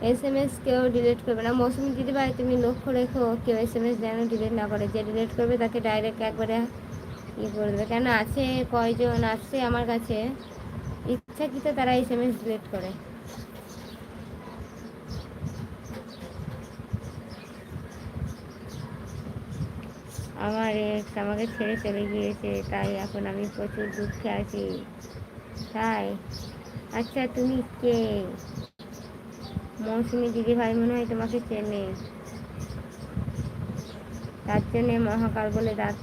SMS কেউ delete করবে না। মৌসুমি দিদিভাই তুমি লক্ষ্য রেখো কেউ SMS যেন ডিলিট না করে, যে ডিলিট করবে তাকে ডাইরেক্ট একবারে করে দেবে। কেন আছে কয়জন আসছে আমার কাছে ইচ্ছাকৃত তারা SMS ডিলিট করে। আমার এক্স আমাকে ছেড়ে চলে গিয়েছে, তাই এখন আমি প্রচুর দুঃখে আছি। তাই? আচ্ছা তুমি কে? মৌসুমি দিদিভাই মনে হয় তোমাকে চেনে, তার জন্যে মহাকাল বলে ডাক।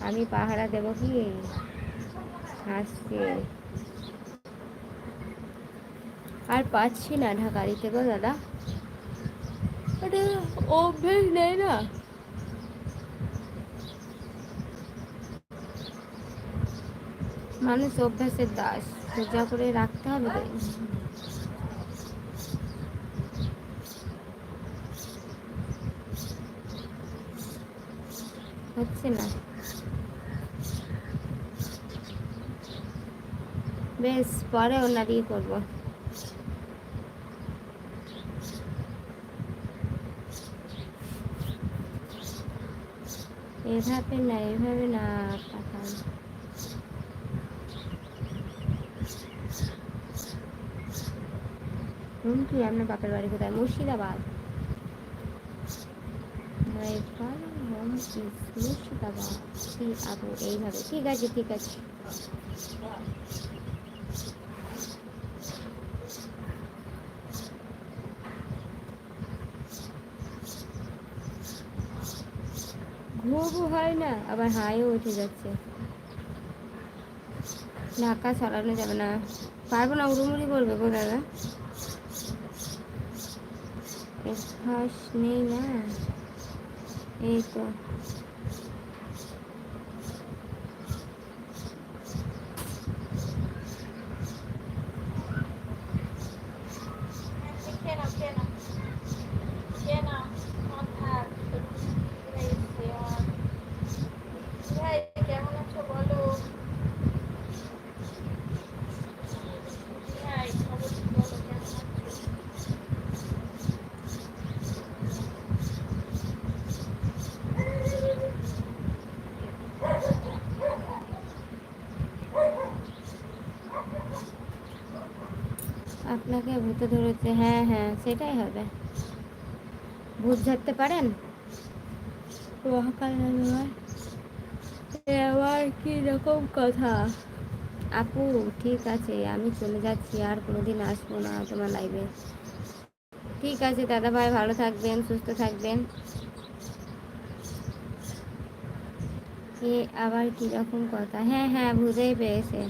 আমি পাহারা দেব কি? হাসছে। আর পাচ্ছি না ঢাকারিতে গো দাদা, এটা অভ্যেস নেই না। মানুষ অভ্যাসের দাস, সোজা করে রাখতে হবে তো। হচ্ছে না, বেশ পরে অন্য দিয়ে করবো। এভাবে না, এভাবে না পাঠান। কি আপনার বাপের বাড়ি কোথায়? Murshidabad. My father home is Murshidabad. আপু এইভাবে ঠিক আছে, ঠিক আছে। ঘুমও হয় না, আবার হাইও উঠে যাচ্ছে। ঢাকা চালানো যাবে না, পারবো না, উড়ুমুড়ি করবে গো দাদা, অভ্যাস নেই না। এই তো আপনাকে ভূতে ধরেছে? হ্যাঁ হ্যাঁ, সেটাই হবে। ভূত ধরতে পারেন? মহাকাল আবার কি রকম কথা। আপু ঠিক আছে, আমি চলে যাচ্ছি, আর কোনোদিন আসবো না তোমার লাইভে। ঠিক আছে দাদা ভাই, ভালো থাকবেন, সুস্থ থাকবেন। এ আবার কি রকম কথা? হ্যাঁ হ্যাঁ, বুঝেই পেয়েছে।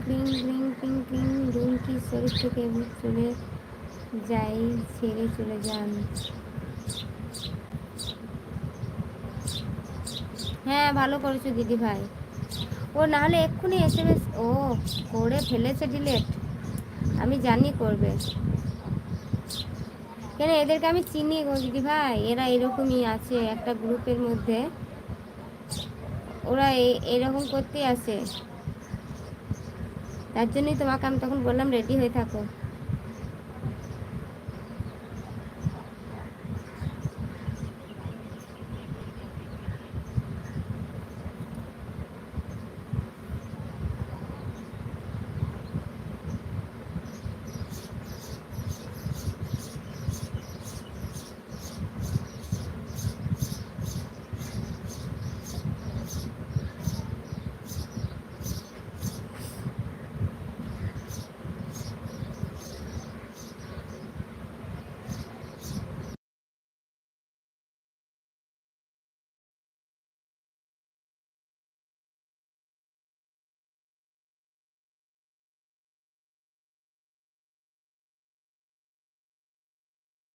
ক্লিং ক্লিং ক্লিং ক্লিং, রুমকি শরীর থেকে ভূত চলে যাই, ছেড়ে চলে যান। হ্যাঁ ভালো করেছো দিদি ভাই। ও নাহলে এক্ষুনি SMS ও করে ফেলেছে ডিলেট, আমি জানি করবে। কেন এদেরকে আমি চিনি গো দিদি ভাই, এরা এরকমই আছে একটা গ্রুপের মধ্যে, ওরা এরকম করতে আসে। তার জন্যই তোমাকে আমি তখন বললাম রেডি হয়ে থাকো।